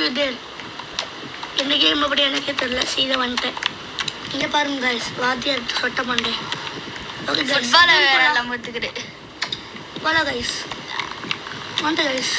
You there. இந்த game அப்படி எனக்கே தெரியல, சீதை வந்துட்டேன். இங்கே பாருங்க கைஸ், வாத்தியார் சொட்ட பண்ணேன். ஓகே ஃபுட்பால் விளையாடலாம் ஒத்துக்கிறேன். போல கைஸ் வந்துட்டு கைஸ்.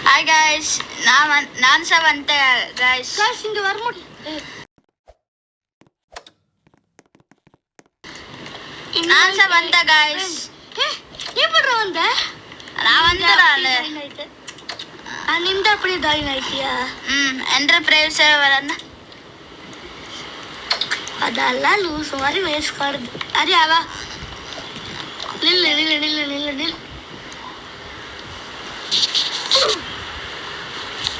ஹாய் கைஸ், நான் சார் வந்துட்டேன் கைஸ். கைஸ் இங்கே வர முடியும். நான் சார் வந்தேன் கைஸ். எப்படி வந்த? நான் வந்துடுறாள். நான் நின்று அப்படியே ஜாயின் ஆயிட்டியா? என்ற பிரைவேட் சர்வர் அதெல்லாம் லூஸ் மாதிரி வேஸ்ட் காடுது. அரியாவா நில்லு நில்லு நில்லு நில்லு நில்.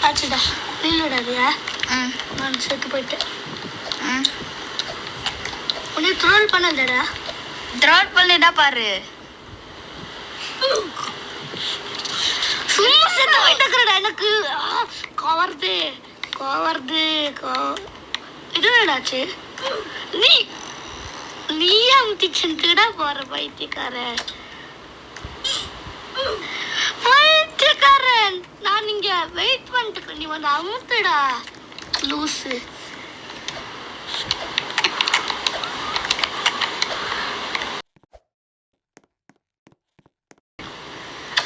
ஆச்சுடா நில்லுடாதியா. நான் செத்து போயிட்டேன். உன்னை ட்ரோல் பண்ணலடா. ட்ரோல் பண்ணிட்டா பாரு. சும்மா செத்து போயிட்டேடா. எனக்கு கவர்து கவர்து இது வேடாச்சு. நீ அமுத்திச்சுடா போற பைத்தியக்காரன் பைத்தியக்காரன். நான் இங்க வெயிட் பண்ணிட்டு நீ வந்து அமுத்துடா லூசு.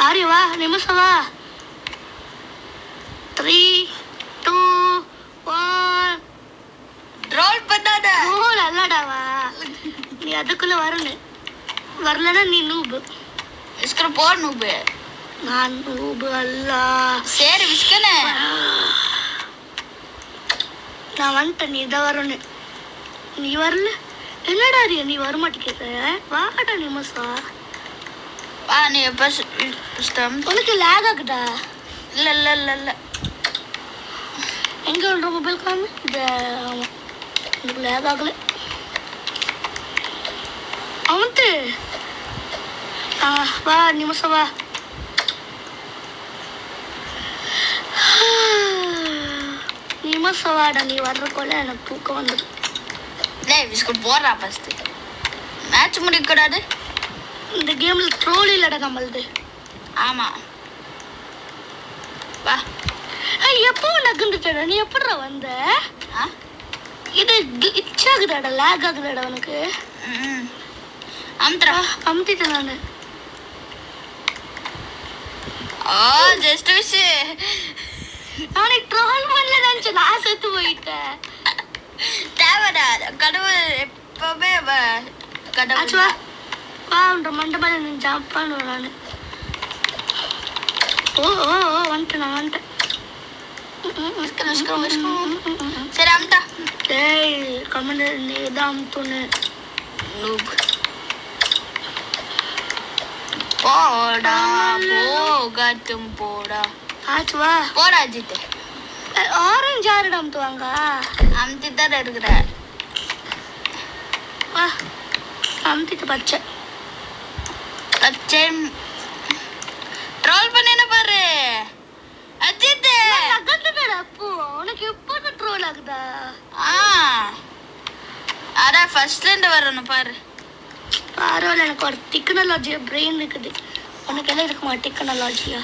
ஆரியவா நிமிஷவா. 3 2 1. ட்ரோல் பண்ணாத. ஓ நல்லடாவா. நீ அதுக்குள்ள வரணும். வரலன்னா நீ நூபு. விஸ்கர போர் நூபு. நான் நூபு அல்ல. சரி விஸ்கனே. நான் வந்துட்டேன். நீ இதான் வரணும். நீ வரல என்னடா அரியா நீ வரமாட்டேங்கிற. வாடா நிமிஷா. வா நீ எப்போ உனக்கு லேக் ஆகுதா? இல்லை இல்லை இல்லை இல்லை. எங்கே உள்ள மொபைல் காமி இது. ஆமாம் எனக்கு லேக் ஆகல. அவன்ட்டு வா நிமிஷம் வா. நிமிஷம் வாடா. நீ வர்றக்குள்ள எனக்கு தூக்கம் வந்துடும். டேய் விஸ்கட் போடுறா ஃபஸ்ட்டு. மேட்ச் முடிக்கக்கூடாது. இந்த கேமில் ட்ரோல் இல்லைடா நம்மளுது. ஆமாம் வா. எப்போ நகுந்துட்டடா. நீ எப்படா வந்த? இது கிளிச் ஆகுதாடா, லேக் ஆகுதாடா உனக்கு? அமுத்துறா. அமுத்திட்டேன் நான். ஓ ஜஸ்ட் விஷ். நானே ட்ரோல் பண்ணல நினச்சேன். நான் செத்து போயிட்டேன். தேவைடா கடவுள் எப்பவுமே கடவுள். வான்ற மண்டை மேலே நான் ஜம்ப் பண்ணுவேன் நான். ஓ ஓ ஓ வந்துட்டேன் நான் வந்துட்டேன். சரி அமுட்டா. டேய் கமெண்ட் நீ தான் அமுத்துன்னு. போடா போகட்டும் போடா. ஆச்சு வா போடா அஜித். ஆரஞ்சு யாருடா அமுத்துவாங்க? அமுத்தி தான் இருக்கிற. வா அமுத்திட்டு பச்சை பச்சை ட்ரோல் பண்ண பாரு அஜித். அப்போ உனக்கு எப்போ ட்ரோல் ஆகுதா? அதான் ஃபர்ஸ்ட்ல இருந்து வரணும் பாரு. பரவாயில்ல. எனக்கு ஒரு டெக்னாலஜியா பிரெயின் இருக்குது. உனக்கு எல்லாம் இருக்குமா டெக்னாலஜியா?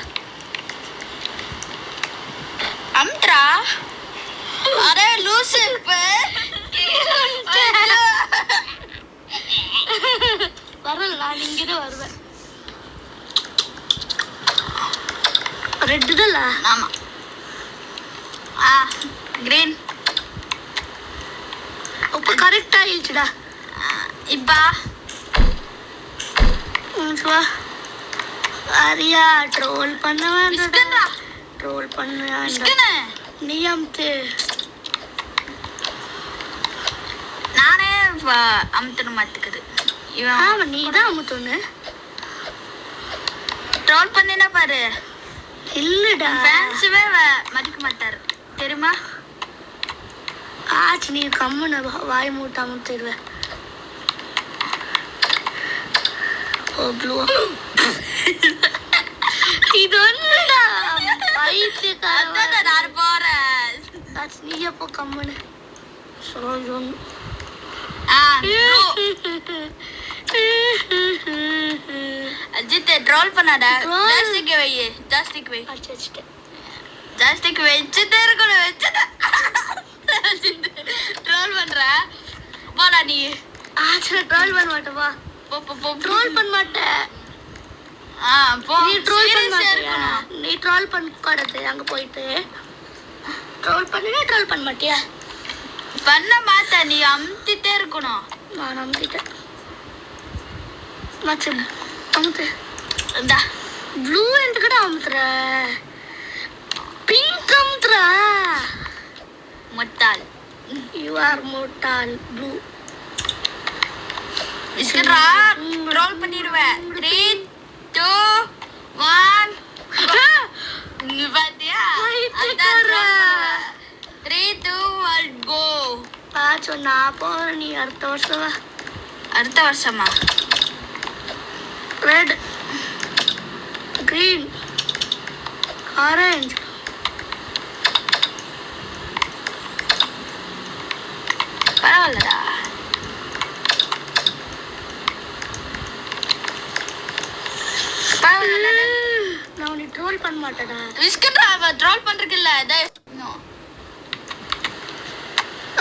அம்ட்ரா. அரே லூசு. இப்ப வரல. நான் இங்கதான் வருவேன். ரெட் தான். ஆமா கிரீன். இப்போ கரெக்ட் ஆயிடுச்சுடா. இப்பா அரியா ட்ரோல் பண்ண வேண்டாம். ட்ரோல் பண்ண வேண்டாம். நீ அமுத்து. நானே அமுத்தணும் மாத்துக்குது. இவன் நீ தான் அமுத்தொன்னு. ட்ரோல் பண்ணினா பாரு. இல்லடா ஃபேன்ஸுவே மதிக்க மாட்டாரு தெரியுமா? ஆச்சு நீ கம்முன்னு வாய் மூட்ட அமுத்திடுவேன். ஓ ப்ளூ. இது ஒன்றுடா பைத்தியக்காரன். நான் போறேன். நீ எப்போ கம்முன்னு அஜித் ட்ரோல் பண்ணாடா. Troll. ஜாஸ்திக்கு வை, ஜாஸ்திக்கு வை, அடிச்சு வச்சுட்டேன். ஜாஸ்திக்கு வச்சுட்டே இருக்கணும், வச்சுட்டேன். ட்ரோல் பண்ற போடா நீ. ஆக்சுவலா ட்ரோல் பண்ண மாட்டேன். வா, போ போ போ. ட்ரோல் பண்ண மாட்டேன். போ. நீ ட்ரோல் பண்ண Serious ஆ மாட்டியா? இருக்கணும். நீ ட்ரோல் பண்ண கூடாது. அங்க போயிட்டு ட்ரோல் பண்ணினா ட்ரோல் பண்ண மாட்டியா? பண்ண மாட்ட, நீ அமுத்திட்டே இருக்கணும். நான் நம்பிட்டேன். மச்சு அமுத்து. இந்தா. ப்ளூ என்கிட்ட அமுத்துற, பிங்க் அமுத்துற. முட்டாள். யூ ஆர் முட்டாள். ப்ளூ விஸ்கரா ரோல் பண்ணிடுவேன். 3 2 1 நீ பாத்தியா? அதான் roll பண்ணுவேன். 3 2 1 கோ. சொன்னா போ. நீ அடுத்த வருஷம் வா. அடுத்த வருஷமா? ரெட், கிரீன், ஆரஞ்சு, பரவாயில்லடா. பரவாயில்ல. நான் உன்னை ட்ரோல் பண்ண மாட்டேடா. விஸ்கரா ட்ரோல் பண்றதுக்கு இல்ல.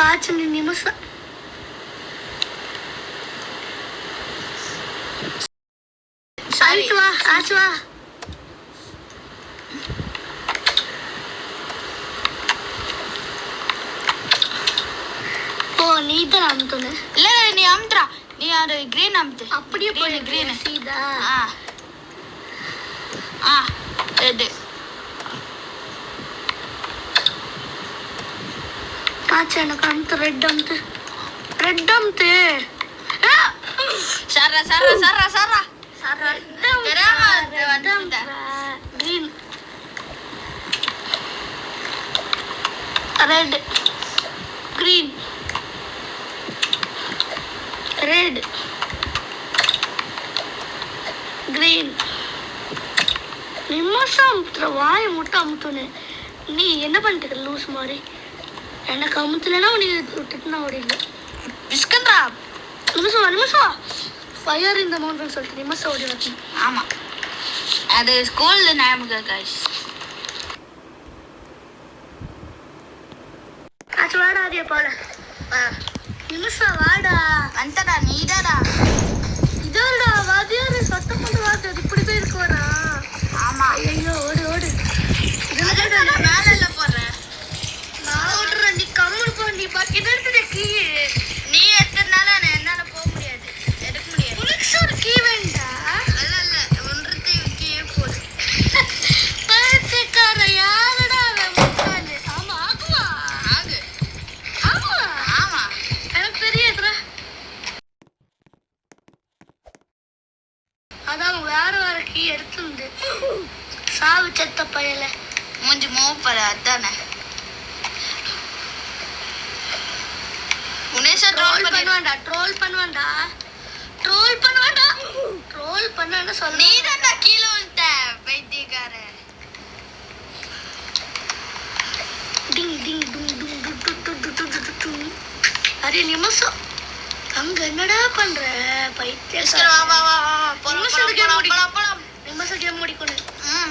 ஆச்சு நீ நிமிஷம். சரி ஆச்சு வா, ஆச்சு வா. ஓ, நீ தான் அமுத்துன. இல்ல நீ அமுத்துறா. நீ அது கிரீன் அமுத்து. அப்படியே போய் green. சீதா. ரெட். ஆச்சு எனக்கு அமுத்து. Red அமுத்து, red அமுத்து. சரா சரா சரா சரா. Green, red, green, red, green. நிமிஷம் அமுத்துற. வாயை மட்டும் அமுத்துனு. நீ என்ன பண்ணிட்டு லூஸ் மாதிரி? எனக்கு அமுத்துலன்னா உனக்கு விட்டுட்டு நான் ஓடிடல. விஸ்கரா நிமிஷம் வா, நிமிஷம் வா. ஃபயர் இந்த மவுண்டன் சொல்லிட்டு நிமிஷம் ஓடி வரணும். ஆமா, அது ஸ்கூல்ல ஞாபகம் गाइस. ஆச்சு வாடா. அதே போல நிமிஷம் வாடா. வந்துடா நீடாடா. இதோடா வாதியாரு சத்தம் போட்டு வாது. அது இப்படி போய் இருக்கு வரா. ஆமா, ஐயோ ஓடு ஓடு. நான் மேல இல்ல போறேன். நான் ஓடுறேன். நீ கம்முனு போ. நீ பாக்கிட்டு எடுத்துட்ட கீ. நீ எடுத்தனால என்னால போக முடியாது, எடுக்க முடியாது. உனக்கு ஒரு கீ வேண்டா. இல்ல இல்ல ஒன்றத்தை விக்கியே போகுது. பைத்தியக்கார யாரடா அவன் முட்டாளு. ஆமா ஆகுமா? ஆகு. ஆமா ஆமா, எனக்கு தெரியாதுடா. அதான் வேற வேற கீ எடுத்துருந்து. சாவு செத்த பயல. மூஞ்சி மூப்பற அதானே. உனேஷா ட்ரோல் ட்ரோல் பண்ணி பண்ணுவான்டா. ட்ரோல் பண்ணுவான்டா. ட்ரோல் பண்ணுவான்டா. ட்ரோல் பண்ணான்னு சொல்ல. நீ தான்டா கீழே விழுந்த பைத்தியக்கார. டிங் டிங் டும் டும் to to to to to to to. Array நிமிஷம். அங்க என்னடா பண்ற பைத்தியக்கார? வா வா வா வா போலாம் நிமிஷம் கேம் முடி. போலாம் போலாம். நிமிஷம் கேம் முடிக்கணும்.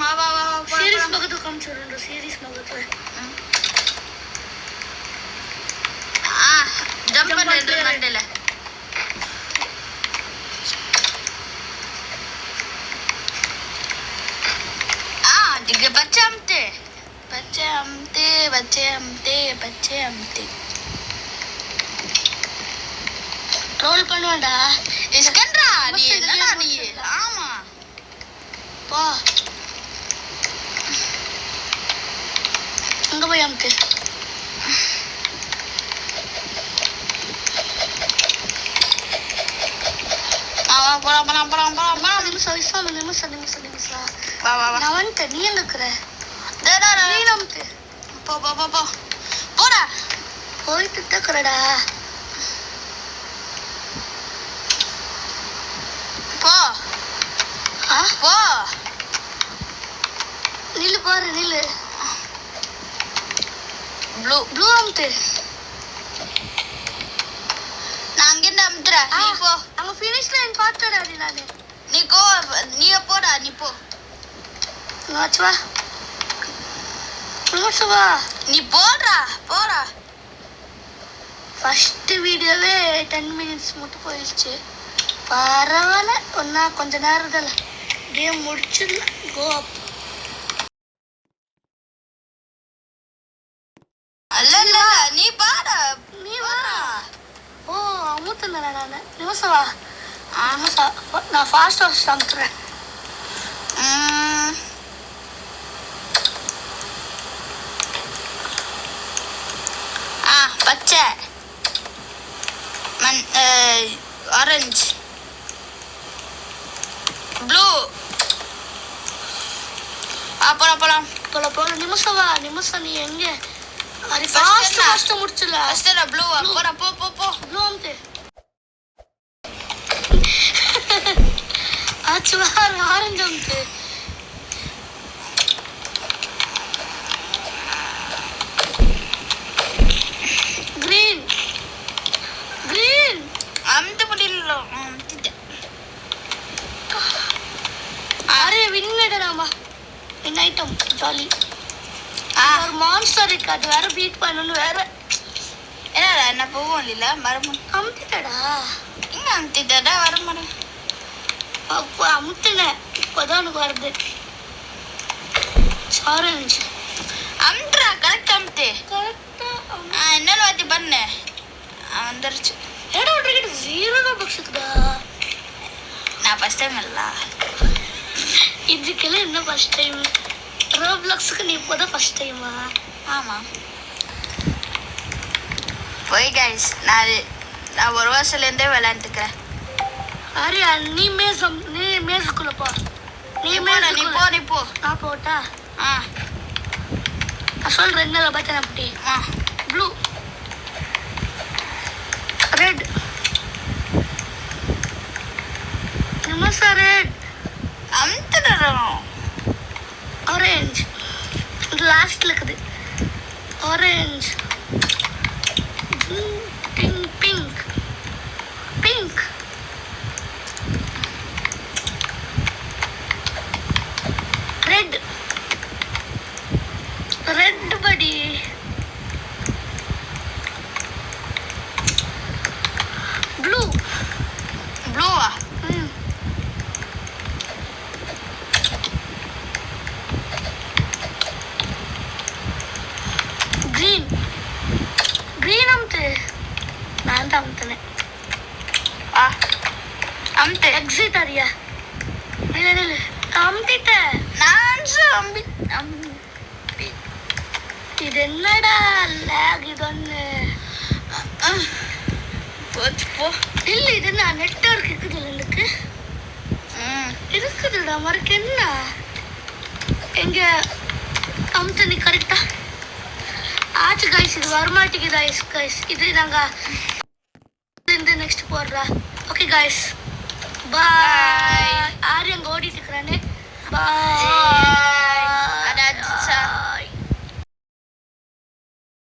வா வா வா போலாம். சீரிஸ் பக்கத்து காமிச்சிடுறோம். சீரிஸ் பக்கத்துல ஜம்ப் பண்ணு மண்டல. दिख बच्चे हमते बच्चे हमते बच्चे हमते बच्चे हमते ட்ரோல் பண்ணுவான்டா. இஸ்கண்டா நீ என்னடா நீ? ஆமா போ. அங்க போய் அமுக்கு. போலாம் போலாம் போலாம் போலாம் போலாம். நிமிஷம் நிமிஷம் நிமிஷம் நிமிஷம் நிமிஷம். வா வா வா. நான் வந்துட்டேன். நீ எங்க இருக்கிற? டேடா நீ அமுக்கு. போ போ போ போ போடா. போயிட்டு தக்கறடா. போ போ. நில்லு பாரு நில்லு. ப்ளூ ப்ளூ அமுத்து. நான் அங்கே இருந்து அமுத்துற நீ போ அங்க ஃபினிஷ் லைன் பார்த்தடா நானு நீ போடா நீ போ வாச்சுவா வாச்சுவா நீ போடா ஃபர்ஸ்ட் வீடியோவே 10 மினிட்ஸ் மட்டும் போயிடுச்சு பரவாயில்ல ஒன்னா கொஞ்ச நேரத்தில் கேம் முடிச்சிடலாம் கோ அப் அல்ல நீ பாடா நீ வா ஓ அமுத்துனடா நான் நிமிஷவா நான் ஃபாஸ்ட் வாஷ் அமுத்துறேன் பச்சை ஆரஞ்சு ப்ளூ போலாம் நிமிஷம் நீ எங்க அது ஃபாஸ்ட் முடிச்சல ஃபர்ஸ்ட் ப்ளூ போடா போ ப்ளூ அமுத்து ஆச்சுவா ஆரஞ்சு அமுத்து கிரீன் அமுத்த முடியல அரே வின்னிடலாமா வின் ஐட்டம் ஜாலி ஒரு மான்ஸ்டர் இருக்கு அது வேற பீட் பண்ணணும் வேற என்னடா என்ன போவோம் இல்ல மரமும் அமுத்திட்டடா இங்க அமுத்திட்டடா வர மாட்டேன் அப்போ அமுத்தினேன் இப்போதான் எனக்கு வருது ஆரஞ்சு அமுத்துறா கரெக்ட் அமுத்து கரெக்டா இன்னொரு வாட்டி பண்ணு வந்துருச்சு ஏடா விட்டுக்கிட்டு 0 தான் புக்ஸ் இருக்குதா நான் ஃபர்ஸ்ட் டைம் இல்ல இதுக்கெல்லாம் என்ன ஃபர்ஸ்ட் டைம் ரோப்ளாக்ஸுக்கு நீ இப்போதான் ஃபர்ஸ்ட் டைமா ஆமா போய் கைஸ் நான் ஒரு வருஷத்துலேருந்தே விளையாண்டுக்கிறேன் அரே நீ மேஸுக்குள்ள போ நீ போ நான் போட்டா நான் சொல்றேன் என்ன பட்டன் அப்படி ப்ளூ ரெட் நிமிஷம் ரெட் அமுத்துறோம் ஆரஞ்சு இது லாஸ்ட்ல இருக்குது ஆரஞ்சு பிங்க் ரெட் படி ப்ளூவா கிரீன் அமுத்து நான் தான் அமுத்துனேன் அமுத்து எக்ஸிட் ஆரியா இல்ல அமுத்திட்ட இது என்னடா லேக் இது ஒன்று போ இல்லை இது என்ன நெட்வொர்க் இருக்குதுல்ல எனக்கு இருக்குதுடா மறுக்கு என்ன எங்க அமுத்து நீ கரெக்டா ஆச்சு கைஸ் இது வரமாட்டேங்குது கைஸ் இது நாங்கள் இந்த நெக்ஸ்ட் போடுறா ஓகே கைஸ் பாய் ஆரி அங்கே ஓடிட்டு இருக்கிறானே பாய்